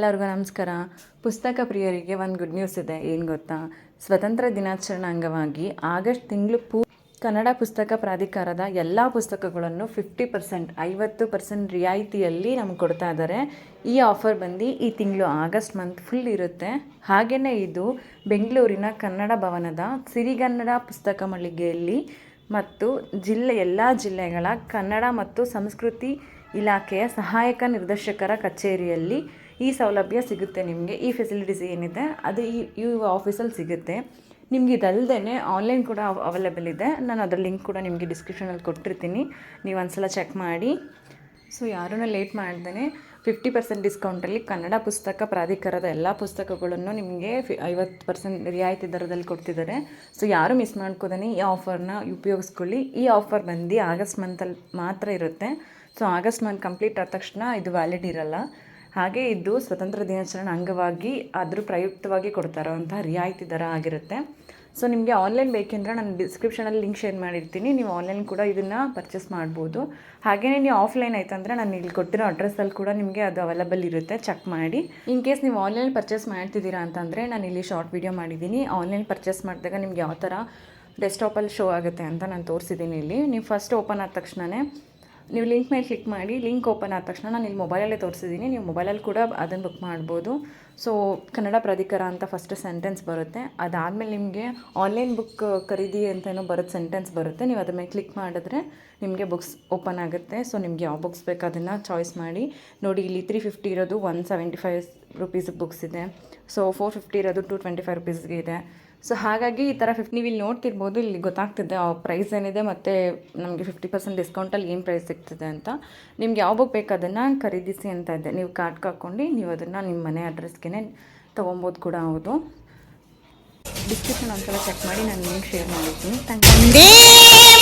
ಎಲ್ಲರಿಗೂ ನಮಸ್ಕಾರ. ಪುಸ್ತಕ ಪ್ರಿಯರಿಗೆ ಒಂದು ಗುಡ್ ನ್ಯೂಸ್ ಇದೆ. ಏನು ಗೊತ್ತಾ, ಸ್ವಾತಂತ್ರ್ಯ ದಿನಾಚರಣೆ ಅಂಗವಾಗಿ ಆಗಸ್ಟ್ ತಿಂಗಳು ಕನ್ನಡ ಪುಸ್ತಕ ಪ್ರಾಧಿಕಾರದ ಎಲ್ಲ ಪುಸ್ತಕಗಳನ್ನು 50% ರಿಯಾಯಿತಿಯಲ್ಲಿ ನಮ್ಗೆ ಕೊಡ್ತಾ ಇದ್ದಾರೆ. ಈ ಆಫರ್ ಬಂದು ಈ ತಿಂಗಳು ಆಗಸ್ಟ್ ಮಂತ್ ಫುಲ್ ಇರುತ್ತೆ. ಹಾಗೆಯೇ ಇದು ಬೆಂಗಳೂರಿನ ಕನ್ನಡ ಭವನದ ಸಿರಿಗನ್ನಡ ಪುಸ್ತಕ ಮಳಿಗೆಯಲ್ಲಿ ಮತ್ತು ಎಲ್ಲ ಜಿಲ್ಲೆಗಳ ಕನ್ನಡ ಮತ್ತು ಸಂಸ್ಕೃತಿ ಇಲಾಖೆಯ ಸಹಾಯಕ ನಿರ್ದೇಶಕರ ಕಚೇರಿಯಲ್ಲಿ ಈ ಸೌಲಭ್ಯ ಸಿಗುತ್ತೆ. ನಿಮಗೆ ಈ ಫೆಸಿಲಿಟೀಸ್ ಏನಿದೆ ಅದು ಈ ಆಫೀಸಲ್ಲಿ ಸಿಗುತ್ತೆ. ನಿಮ್ಗೆ ಇದಲ್ಲದೆ ಆನ್ಲೈನ್ ಕೂಡ ಅವೈಲೇಬಲ್ ಇದೆ. ನಾನು ಅದರ ಲಿಂಕ್ ಕೂಡ ನಿಮಗೆ ಡಿಸ್ಕ್ರಿಪ್ಷನಲ್ಲಿ ಕೊಟ್ಟಿರ್ತೀನಿ, ನೀವು ಒಂದ್ಸಲ ಚೆಕ್ ಮಾಡಿ. ಸೊ ಯಾರೂ ಲೇಟ್ ಮಾಡ್ದೇ 50% ಡಿಸ್ಕೌಂಟಲ್ಲಿ ಕನ್ನಡ ಪುಸ್ತಕ ಪ್ರಾಧಿಕಾರದ ಎಲ್ಲ ಪುಸ್ತಕಗಳನ್ನು ನಿಮಗೆ 50% ರಿಯಾಯಿತಿ ದರದಲ್ಲಿ ಕೊಡ್ತಿದ್ದಾರೆ. ಸೊ ಯಾರು ಮಿಸ್ ಮಾಡ್ಕೋದೇ ಈ ಆಫರ್ನ ಉಪಯೋಗಿಸ್ಕೊಳ್ಳಿ. ಈ ಆಫರ್ ಬಂದು ಆಗಸ್ಟ್ ಮಂತಲ್ಲಿ ಮಾತ್ರ ಇರುತ್ತೆ. ಸೊ ಆಗಸ್ಟ್ ಮಂತ್ ಕಂಪ್ಲೀಟ್ ಆದ ತಕ್ಷಣ ಇದು ವ್ಯಾಲಿಡ್ ಇರಲ್ಲ. ಹಾಗೆ ಇದು ಸ್ವತಂತ್ರ ದಿನಾಚರಣೆ ಅಂಗವಾಗಿ ಅದ್ರ ಪ್ರಯುಕ್ತವಾಗಿ ಕೊಡ್ತಾರೋಂಥ ರಿಯಾಯಿತಿ ದರ ಆಗಿರುತ್ತೆ. ಸೊ ನಿಮಗೆ ಆನ್ಲೈನ್ ಬೇಕೆಂದರೆ ನಾನು ಡಿಸ್ಕ್ರಿಪ್ಷನಲ್ಲಿ ಲಿಂಕ್ ಶೇರ್ ಮಾಡಿರ್ತೀನಿ, ನೀವು ಆನ್ಲೈನ್ ಕೂಡ ಇದನ್ನು ಪರ್ಚೇಸ್ ಮಾಡ್ಬೋದು. ಹಾಗೆಯೇ ನೀವು ಆಫ್ಲೈನ್ ಆಯ್ತಂದರೆ ನಾನು ಇಲ್ಲಿ ಕೊಟ್ಟಿರೋ ಅಡ್ರೆಸ್ಸಲ್ಲಿ ಕೂಡ ನಿಮಗೆ ಅದು ಅವೈಲೇಬಲ್ ಇರುತ್ತೆ, ಚೆಕ್ ಮಾಡಿ. ಇನ್ ಕೇಸ್ ನೀವು ಆನ್ಲೈನ್ ಪರ್ಚೇಸ್ ಮಾಡ್ತಿದ್ದೀರಾ ಅಂತಂದರೆ ನಾನು ಇಲ್ಲಿ ಶಾರ್ಟ್ ವಿಡಿಯೋ ಮಾಡಿದ್ದೀನಿ. ಆನ್ಲೈನ್ ಪರ್ಚೇಸ್ ಮಾಡಿದಾಗ ನಿಮ್ಗೆ ಯಾವ ಥರ ಡೆಸ್ಕ್ಟಾಪಲ್ಲಿ ಶೋ ಆಗುತ್ತೆ ಅಂತ ನಾನು ತೋರಿಸಿದ್ದೀನಿ. ಇಲ್ಲಿ ನೀವು ಫಸ್ಟ್ ಓಪನ್ ಆದ ತಕ್ಷಣವೇ ನೀವು ಲಿಂಕ್ ಮೇಲೆ ಕ್ಲಿಕ್ ಮಾಡಿ. ಲಿಂಕ್ ಓಪನ್ ಆದ ತಕ್ಷಣ ನಾನು ಇಲ್ಲಿ ಮೊಬೈಲಲ್ಲೇ ತೋರಿಸಿದ್ದೀನಿ, ನೀವು ಮೊಬೈಲಲ್ಲಿ ಕೂಡ ಅದನ್ನು ಬುಕ್ ಮಾಡ್ಬೋದು. ಸೊ ಕನ್ನಡ ಪ್ರಾಧಿಕಾರ ಅಂತ ಫಸ್ಟ್ ಸೆಂಟೆನ್ಸ್ ಬರುತ್ತೆ. ಅದಾದಮೇಲೆ ನಿಮಗೆ ಆನ್ಲೈನ್ ಬುಕ್ ಖರೀದಿ ಅಂತಲೂ ಬರುತ್ತೆ, ಸೆಂಟೆನ್ಸ್ ಬರುತ್ತೆ. ನೀವು ಅದ್ರ ಮೇಲೆ ಕ್ಲಿಕ್ ಮಾಡಿದ್ರೆ ನಿಮಗೆ ಬುಕ್ಸ್ ಓಪನ್ ಆಗುತ್ತೆ. ಸೊ ನಿಮಗೆ ಯಾವ ಬುಕ್ಸ್ ಬೇಕು ಅದನ್ನು ಚಾಯ್ಸ್ ಮಾಡಿ. ನೋಡಿ, ಇಲ್ಲಿ 350 ಇರೋದು 175 ರುಪೀಸ್ ಬುಕ್ಸ್ ಇದೆ. ಸೊ 450 ಇರೋದು 225 ರುಪೀಸ್ಗೆ ಇದೆ. ಸೊ ಹಾಗಾಗಿ ಈ ಥರ ನೀವು ಇಲ್ಲಿ ನೋಡ್ತಿರ್ಬೋದು, ಇಲ್ಲಿ ಗೊತ್ತಾಗ್ತಿದೆ ಆ ಪ್ರೈಸ್ ಏನಿದೆ ಮತ್ತು ನಮಗೆ 50% ಡಿಸ್ಕೌಂಟಲ್ಲಿ ಏನು ಪ್ರೈಸ್ ಸಿಗ್ತಿದೆ ಅಂತ. ನಿಮ್ಗೆ ಯಾವ ಬುಕ್ ಬೇಕು ಅದನ್ನು ಖರೀದಿಸಿ ಅಂತ ಇದೆ. ನೀವು ಕಾರ್ಡ್ಗೆ ಹಾಕ್ಕೊಂಡು ನೀವು ಅದನ್ನು ನಿಮ್ಮ ಮನೆ ಅಡ್ರೆಸ್ಗೆ ತೊಗೊಬೋದು ಕೂಡ. ಹೌದು, ಡಿಸ್ಕ್ರಿಪ್ಷನ್ ಒಂದ್ಸಲ ಚೆಕ್ ಮಾಡಿ, ನಾನು ಲಿಂಕ್ ಶೇರ್ ಮಾಡಿರ್ತೀನಿ. Thank you.